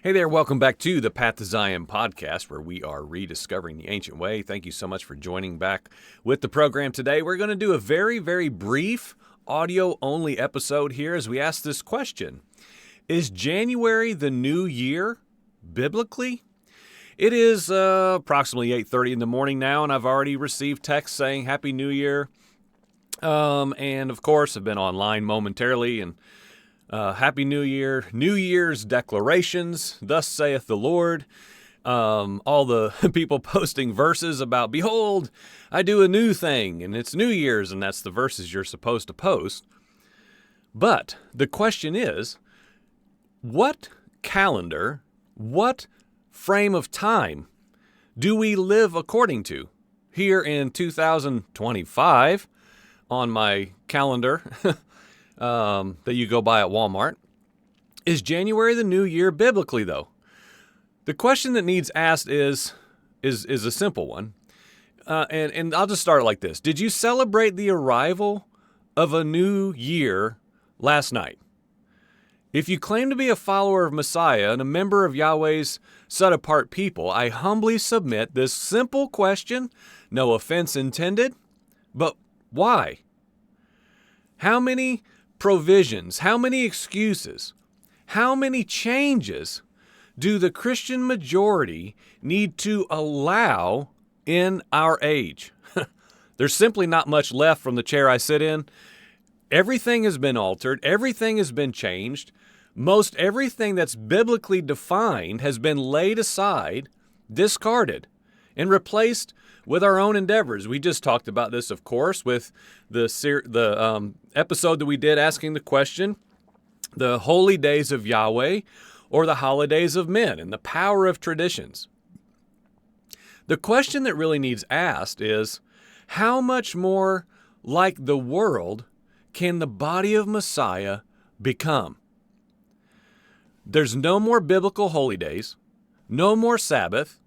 Hey there, welcome back to the Path to Zion podcast, where we are rediscovering the ancient way. Thank you so much for joining back with the program today. We're going to do a very brief audio-only episode here as we ask this question. Is January the new year, biblically? It is approximately 8:30 in the morning now, and I've already received texts saying Happy New Year. And of course, I've been online momentarily, and Happy New Year, New Year's declarations, thus saith the Lord. All the people posting verses about, behold, I do a new thing, and it's New Year's, and that's the verses you're supposed to post. But the question is, what calendar, what frame of time do we live according to? Here in 2025, on my calendar, that you go buy at Walmart. Is January the new year biblically, though? The question that needs asked is a simple one. And I'll just start it like this. Did you celebrate the arrival of a new year last night? If you claim to be a follower of Messiah and a member of Yahweh's set-apart people, I humbly submit this simple question, no offense intended, but why? How many provisions, how many excuses, how many changes do the Christian majority need to allow in our age? There's simply not much left from the chair I sit in. Everything has been altered. Everything has been changed. Most everything that's biblically defined has been laid aside, discarded, and replaced with our own endeavors. We just talked about this, of course, with the episode that we did asking the question, the holy days of Yahweh or the holidays of men, and the power of traditions. The question that really needs asked is, how much more like the world can the body of Messiah become? There's no more biblical holy days, no more Sabbath,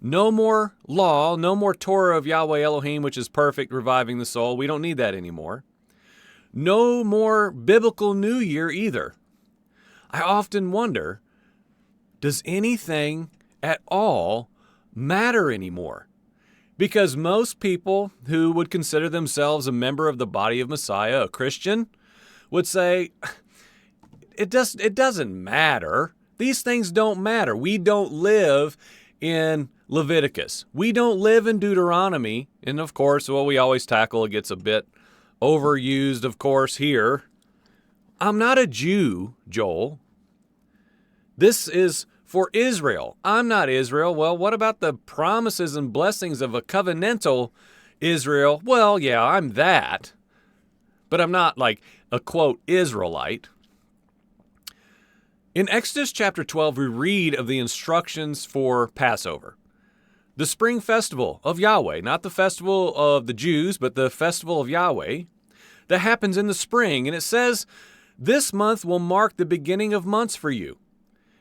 no more law, no more Torah of Yahweh Elohim, which is perfect, reviving the soul. We don't need that anymore. No more biblical New Year either. I often wonder, does anything at all matter anymore? Because most people who would consider themselves a member of the body of Messiah, a Christian, would say, it doesn't matter. These things don't matter. We don't live in Leviticus. We don't live in Deuteronomy. And of course, what we always tackle, it gets a bit overused, of course, here. I'm not a Jew, Joel. This is for Israel. I'm not Israel. Well, what about the promises and blessings of a covenantal Israel? Well, yeah, I'm that. But I'm not like a, quote, Israelite. In Exodus chapter 12, we read of the instructions for Passover. The spring festival of Yahweh, not the festival of the Jews, but the festival of Yahweh, that happens in the spring. And it says, this month will mark the beginning of months for you.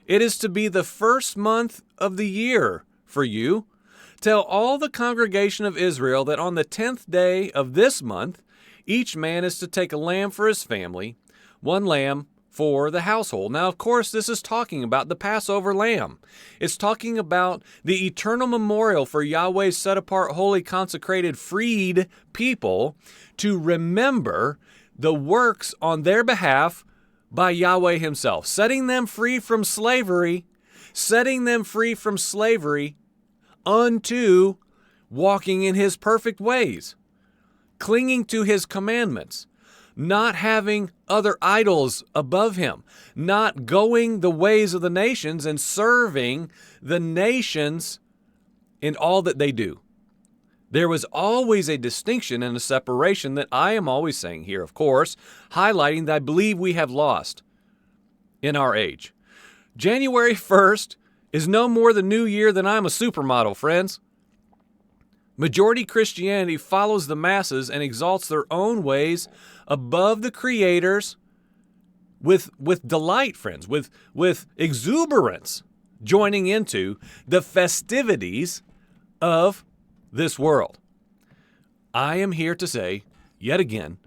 It is to be the first month of the year for you. Tell all the congregation of Israel that on the 10th day of this month, each man is to take a lamb for his family, one lamb for the household. Now, of course, this is talking about the Passover lamb. It's talking about the eternal memorial for Yahweh's set-apart, holy, consecrated, freed people to remember the works on their behalf by Yahweh himself, setting them free from slavery unto walking in his perfect ways, clinging to his commandments, not having other idols above him, not going the ways of the nations and serving the nations in all that they do. There was always a distinction and a separation that I am always saying here, of course, highlighting that I believe we have lost in our age. January 1st is no more the new year than I'm a supermodel, friends. Majority Christianity follows the masses and exalts their own ways above the Creator's with delight, friends, with exuberance, joining into the festivities of this world. I am here to say, yet again,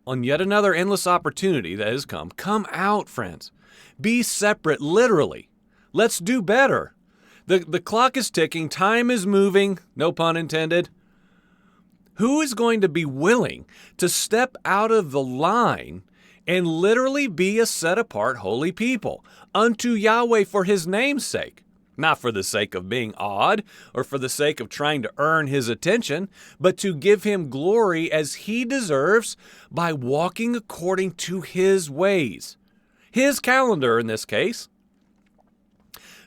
on yet another endless opportunity that has come out, friends. Be separate, literally. Let's do better. The clock is ticking. Time is moving. No pun intended. Who is going to be willing to step out of the line and literally be a set-apart holy people unto Yahweh for his name's sake? Not for the sake of being odd or for the sake of trying to earn his attention, but to give him glory as he deserves by walking according to his ways. His calendar in this case.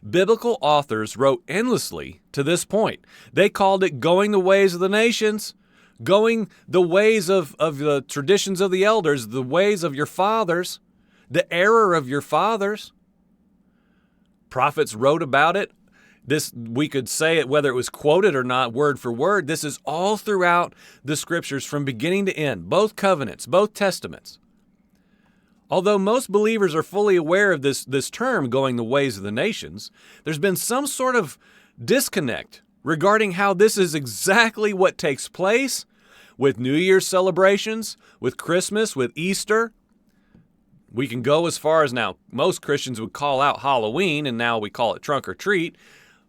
Biblical authors wrote endlessly to this point. They called it going the ways of the nations, going the ways of the traditions of the elders, the ways of your fathers, the error of your fathers. Prophets wrote about it. This, we could say it whether it was quoted or not word for word. This is all throughout the scriptures from beginning to end, both covenants, both testaments. Although most believers are fully aware of this term, going the ways of the nations, there's been some sort of disconnect regarding how this is exactly what takes place with New Year's celebrations, with Christmas, with Easter. We can go as far as now, most Christians would call out Halloween, and now we call it trunk or treat.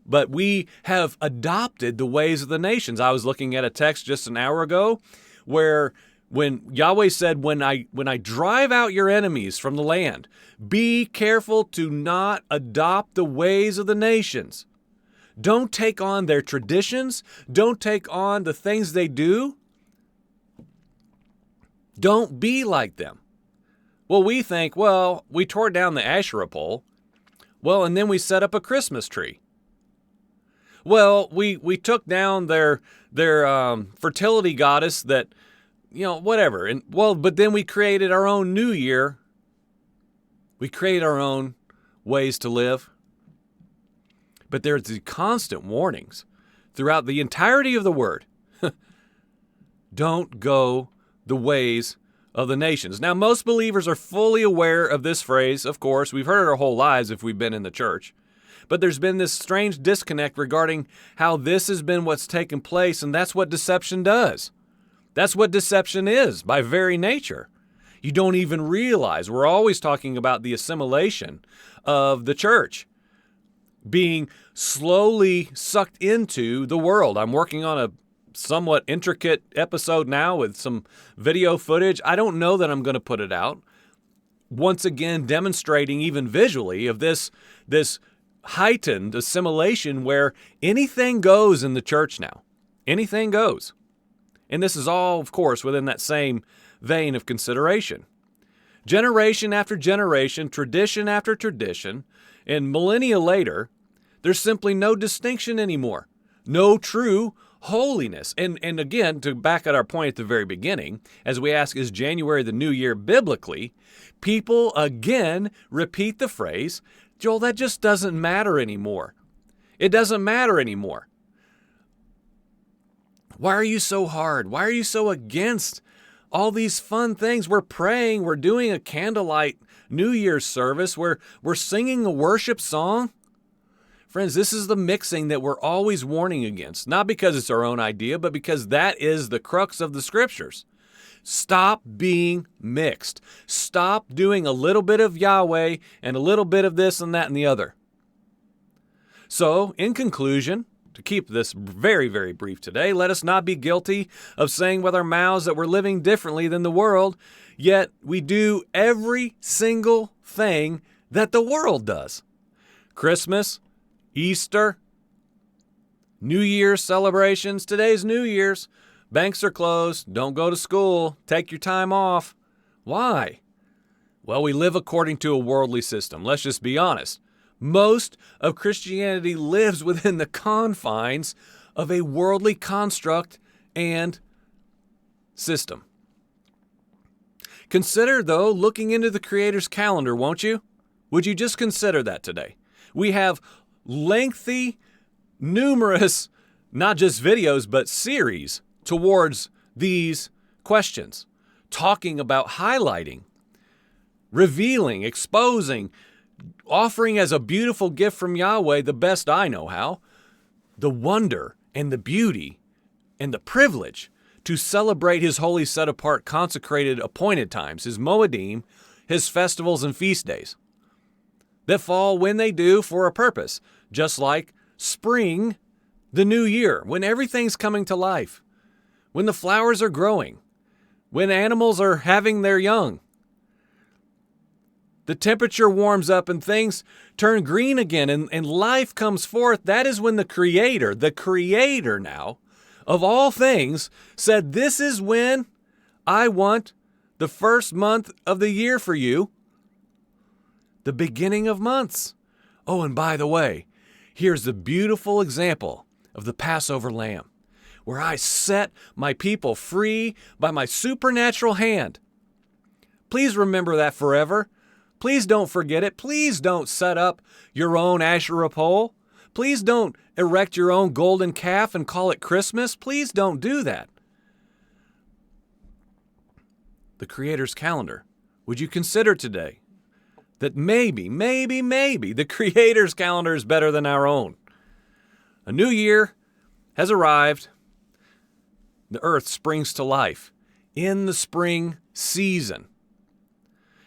But we have adopted the ways of the nations. I was looking at a text just an hour ago where when Yahweh said, when I drive out your enemies from the land, be careful to not adopt the ways of the nations. Don't take on their traditions. Don't take on the things they do. Don't be like them. Well, we think, well, we tore down the Asherah pole. Well, and then we set up a Christmas tree. Well, we took down their fertility goddess that, whatever. And but then we created our own New Year. We create our own ways to live. But there's the constant warnings throughout the entirety of the word. Don't go the ways of the nations. Now, most believers are fully aware of this phrase. Of course, we've heard it our whole lives if we've been in the church. But there's been this strange disconnect regarding how this has been what's taken place, and that's what deception does. That's what deception is by very nature. You don't even realize. We're always talking about the assimilation of the church being slowly sucked into the world. I'm working on a somewhat intricate episode now with some video footage. I don't know that I'm going to put it out. Once again, demonstrating even visually of this heightened assimilation where anything goes in the church now. Anything goes. And this is all, of course, within that same vein of consideration. Generation after generation, tradition after tradition, and millennia later, there's simply no distinction anymore. No true holiness. And again, to back at our point at the very beginning, as we ask, is January the new year biblically? People again repeat the phrase, Joel, that just doesn't matter anymore. It doesn't matter anymore. Why are you so hard? Why are you so against all these fun things? We're praying, we're doing a candlelight New Year's service, we're singing a worship song. Friends, this is the mixing that we're always warning against, not because it's our own idea, but because that is the crux of the scriptures. Stop being mixed. Stop doing a little bit of Yahweh and a little bit of this and that and the other. So, in conclusion, to keep this very, very brief today, let us not be guilty of saying with our mouths that we're living differently than the world, yet we do every single thing that the world does. Christmas, Easter, New Year's celebrations. Today's New Year's. Banks are closed. Don't go to school. Take your time off. Why? Well, we live according to a worldly system. Let's just be honest. Most of Christianity lives within the confines of a worldly construct and system. Consider, though, looking into the Creator's calendar, won't you? Would you just consider that today? We have lengthy, numerous, not just videos, but series towards these questions, talking about highlighting, revealing, exposing, offering as a beautiful gift from Yahweh, the best I know how, the wonder and the beauty and the privilege to celebrate his holy, set-apart, consecrated, appointed times, his Moedim, his festivals and feast days. that fall when they do for a purpose, just like spring, the new year, when everything's coming to life, when the flowers are growing, when animals are having their young. The temperature warms up and things turn green again and life comes forth. That is when the creator now of all things said, this is when I want the first month of the year for you, the beginning of months. Oh, and by the way, here's the beautiful example of the Passover lamb, where I set my people free by my supernatural hand. Please remember that forever. Please don't forget it. Please don't set up your own Asherah pole. Please don't erect your own golden calf and call it Christmas. Please don't do that. The Creator's calendar. Would you consider today that maybe the Creator's calendar is better than our own? A new year has arrived. The earth springs to life in the spring season.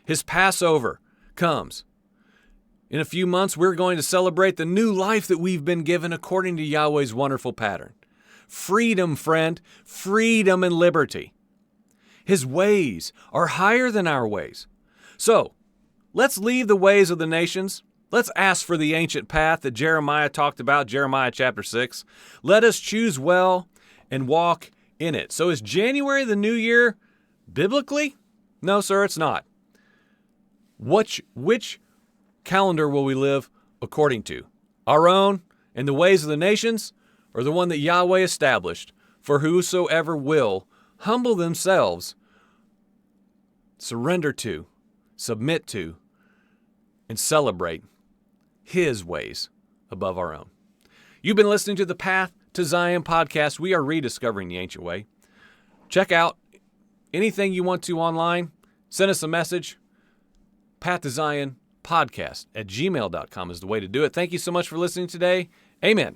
His Passover comes. In a few months, we're going to celebrate the new life that we've been given according to Yahweh's wonderful pattern. Freedom, friend, freedom and liberty. His ways are higher than our ways. So, let's leave the ways of the nations. Let's ask for the ancient path that Jeremiah talked about, Jeremiah chapter 6. Let us choose well and walk in it. So is January the new year biblically? No, sir, it's not. Which calendar will we live according to? Our own and the ways of the nations, or the one that Yahweh established for whosoever will humble themselves, surrender to, submit to, and celebrate His ways above our own? You've been listening to the Path to Zion podcast. We are rediscovering the ancient way. Check out anything you want to online. Send us a message. Path to Zion podcast at gmail.com is the way to do it. Thank you so much for listening today. Amen.